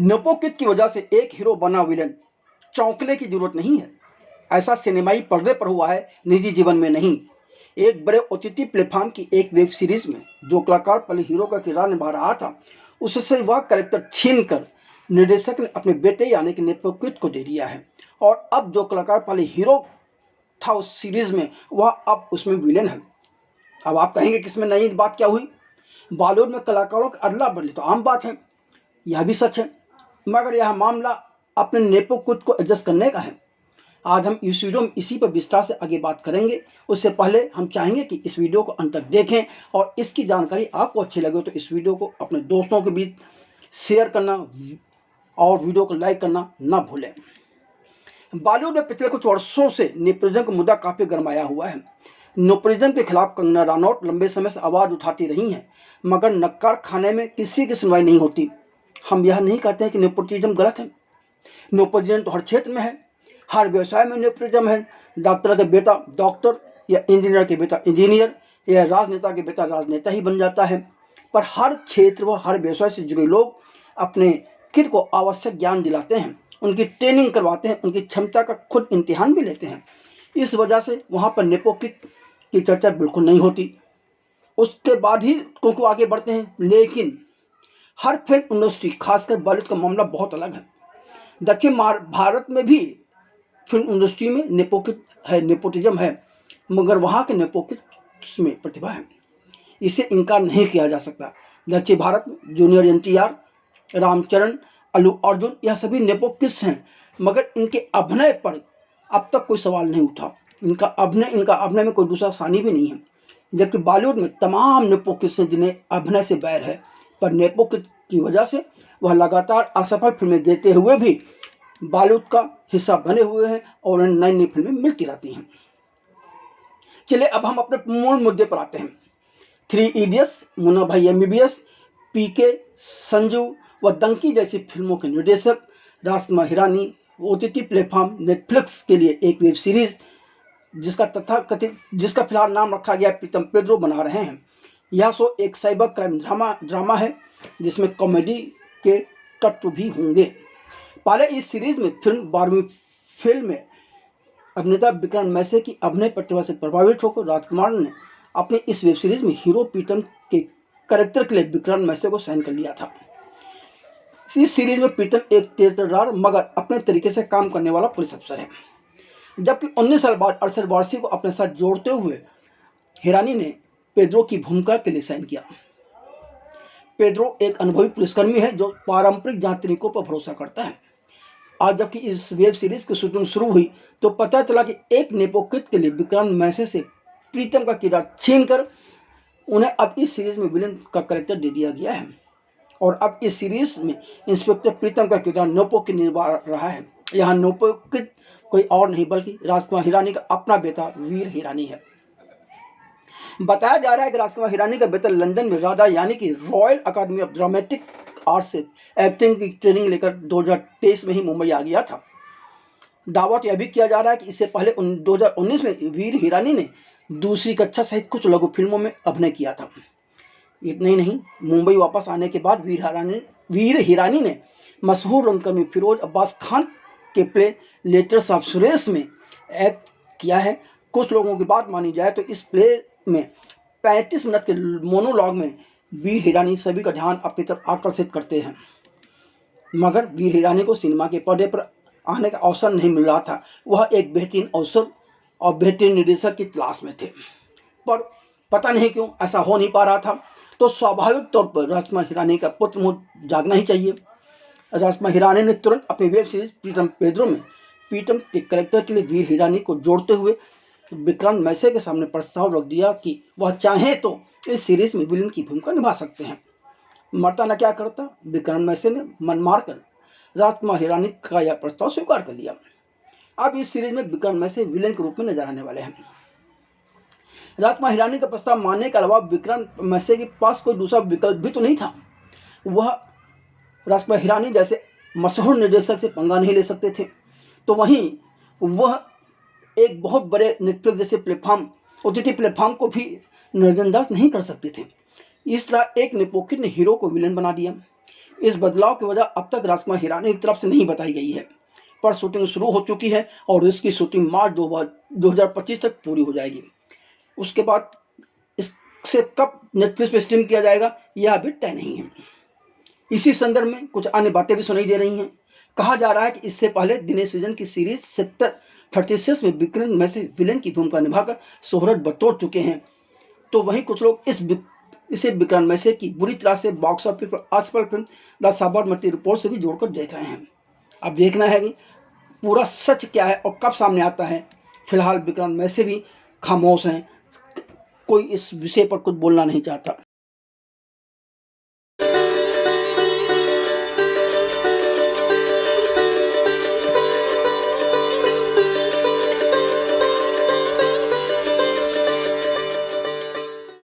नेपोकिड की वजह से एक हीरो बना विलन, चौंकने की जरूरत नहीं है। ऐसा सिनेमाई पर्दे पर हुआ है, निजी जीवन में नहीं। एक बड़े ओटीटी प्लेटफॉर्म की एक वेब सीरीज में जो कलाकार पहले हीरो का किरदार निभा रहा था, उससे वह कैरेक्टर छीनकर निर्देशक ने अपने बेटे यानी कि नेपोकिड को दे दिया है। और अब जो कलाकार पहले हीरो था उस सीरीज में, वह अब उसमें विलेन है। अब आप कहेंगे कि इसमें नई बात क्या हुई? बॉलीवुड में कलाकारों की अदला बदली तो आम बात है, यह भी सच है, मगर यह मामला अपने नेपोकिड को एडजस्ट करने का है। आज हम इस वीडियो में इसी पर विस्तार से आगे बात करेंगे। उससे पहले हम चाहेंगे कि इस वीडियो को अंत तक देखें और इसकी जानकारी आपको अच्छी लगे तो इस वीडियो को अपने दोस्तों के बीच शेयर करना और वीडियो को लाइक करना ना भूलें। बॉलीवुड में पिछले कुछ वर्षों से नेपोटिज्म का मुद्दा काफ़ी गरमाया हुआ है। नेपोटिज्म के खिलाफ कंगना रनौत लंबे समय से आवाज़ उठाती रही हैं, मगर नक्कार खाने में किसी की सुनवाई नहीं होती। हम यह नहीं कहते हैं कि नेपोटिज्म गलत है। नेपोटिज्म तो हर क्षेत्र में है, हर व्यवसाय में नेपोटिज्म है। डॉक्टर का बेटा डॉक्टर या इंजीनियर के बेटा इंजीनियर या राजनेता के बेटा राजनेता ही बन जाता है। पर हर क्षेत्र व हर व्यवसाय से जुड़े लोग अपने खुद को आवश्यक ज्ञान दिलाते हैं, उनकी ट्रेनिंग करवाते हैं, उनकी क्षमता का खुद इम्तिहान भी लेते हैं। इस वजह से वहाँ पर नेपोकिड की चर्चा बिल्कुल नहीं होती। उसके बाद ही क्योंकि आगे बढ़ते हैं। लेकिन हर फिल्म इंडस्ट्री, खासकर बॉलीवुड का मामला बहुत अलग है। दक्षिण भारत में भी फिल्म इंडस्ट्री में नेपोटिज्म है, मगर वहाँ के नेपोकिड में प्रतिभा है, इसे इनकार नहीं किया जा सकता। दक्षिण भारत में जूनियर एनटीआर, रामचरण, अल्लू अर्जुन, यह सभी नेपोकिड्स हैं, मगर इनके अभिनय पर अब तक कोई सवाल नहीं उठा। इनका अभिनय में कोई दूसरा सानी भी नहीं है। जबकि बॉलीवुड में तमाम नेपोकिड्स हैं जिन्हें अभिनय से बैर है, पर नेपोकिड की वजह से वह लगातार असफल फिल्में देते हुए भी बॉलीवुड का हिस्सा बने हुए हैं और उन्हें नई नई फिल्में मिलती रहती हैं। चलिए अब हम अपने मूल मुद्दे पर आते हैं। 3 इडियट्स, मुन्ना भाई एमबीबीएस, पीके, संजू व दंकी जैसी फिल्मों के निर्देशक Rajkumar Hirani OTT platform Netflix के लिए एक वेब सीरीज जिसका फिलहाल नाम रखा गया प्रीतम पेद्रो बना रहे हैं। यह शो एक साइबर क्राइम ड्रामा है जिसमें कॉमेडी के तत्व भी होंगे। पहले इस सीरीज में 12वीं फिल्म में अभिनेता विक्रांत मैसी की अभिनय प्रतिभा से प्रभावित होकर राजकुमार ने अपनी इस वेब सीरीज में हीरो प्रीतम के कैरेक्टर के लिए विक्रांत मैसी को साइन कर लिया था। इस सीरीज में प्रीतम एक तेजतर्रार मगर अपने तरीके से काम करने वाला पुलिस अफसर है। जबकि 19 साल बाद अरशद वारसी को अपने साथ जोड़ते हुए हिरानी ने पेद्रो की भूमिका के लिए साइन किया। पेद्रो एक अनुभवी पुलिसकर्मी है जो पारंपरिक जांच तरीकों पर भरोसा करता है। आज जबकि इस वेब सीरीज की शूटिंग शुरू हुई तो पता चला कि एक नेपोकिड के लिए विक्रांत मैसी से प्रीतम का किरदार छीनकर उन्हें अब इस सीरीज में विलेन का कैरेक्टर दे दिया गया है। और अब इस सीरीज में इंस्पेक्टर प्रीतम का किरदार नेपोकिड निभा रहा है। यहाँ नेपोकिड कोई और नहीं बल्कि राजकुमार हिरानी का अपना बेटा वीर हिरानी है। बताया जा रहा है कि राजकुमार हिरानी का बेटा लंदन में राधा यानी कि Royal Academy of Dramatic Art से एक्टिंग की ट्रेनिंग लेकर 2023 में ही मुंबई आ गया था। दावा यह भी किया जा रहा है कि इससे पहले 2019 में वीर हिरानी ने दूसरी कक्षा सहित कुछ लघु फिल्मों में अभिनय किया था। इतना ही नहीं, मुंबई वापस आने के बाद वीर हिरानी ने मशहूर रंगकर्मी फिरोज अब्बास खान के प्ले लेटर्स ऑफ सुरेश में एक्ट किया है। कुछ लोगों की बात मानी जाए तो इस प्ले में 35 मिनट के मोनोलॉग में वीर हिरानी सभी का ध्यान अपनी तरफ आकर्षित करते हैं, मगर वीर हिरानी को सिनेमा के पर्दे पर आने का अवसर नहीं मिल रहा था। वह एक बेहतरीन अवसर और बेहतरीन निर्देशक की तलाश में थे, पर पता नहीं क्यों ऐसा हो नहीं पा रहा था। तो स्वाभाविक तौर पर राजकुमार हिरानी का पुत्र मुँह जागना ही चाहिए। राजकुमार हिरानी ने तुरंत अपनी वेब सीरीज प्रीतम पेद्रो में प्रीतम के कैरेक्टर के लिए वीर हिरानी को जोड़ते हुए विक्रांत मैसी के सामने प्रस्ताव रख दिया कि वह चाहे तो इस सीरीज में विलेन की भूमिका निभा सकते हैं। मरता न क्या करता, विक्रांत मैसी ने मन मारकर राजकुमार हिरानी का यह प्रस्ताव स्वीकार कर लिया। अब इस सीरीज में विक्रांत मैसी विलेन के रूप में नजर आने वाले हैं। राजकुमार हिरानी का प्रस्ताव मानने के अलावा विक्रांत मैसी के पास कोई दूसरा विकल्प भी तो नहीं था। वह राजकुमार हिरानी जैसे मशहूर निर्देशक से पंगा नहीं ले सकते थे, तो वहीं वह एक बहुत बड़े नेटफ्लिक्स जैसे प्लेटफॉर्म ओटीटी प्लेटफॉर्म को भी नजरअंदाज नहीं कर सकते थे। इस तरह एक नेपोकिड ने हीरो को विलेन बना दिया। इस बदलाव की वजह अब तक राजकुमार हिरानी की तरफ से नहीं बताई गई है, पर शूटिंग शुरू हो चुकी है और इसकी शूटिंग मार्च 2025 तक पूरी हो जाएगी। उसके बाद इसे कब नेटफ्लिक्स पे स्ट्रीम किया जाएगा यह अभी तय नहीं है। इसी संदर्भ में कुछ अन्य बातें भी सुनाई दे रही हैं। कहा जा रहा है कि इससे पहले दिनेश सृजन की सीरीज सेक्टर 36 में विक्रांत मैसी विलेन की भूमिका निभाकर शोहरत बटोर चुके हैं, तो वहीं कुछ लोग इसे विक्रांत मैसी की बुरी तरह से बॉक्स ऑफिस पर असफल फिल्म द साबरमती रिपोर्ट से भी जोड़कर देख रहे हैं। अब देखना है कि पूरा सच क्या है और कब सामने आता है। फिलहाल विक्रांत मैसी भी खामोश हैं, कोई इस विषय पर कुछ बोलना नहीं चाहता।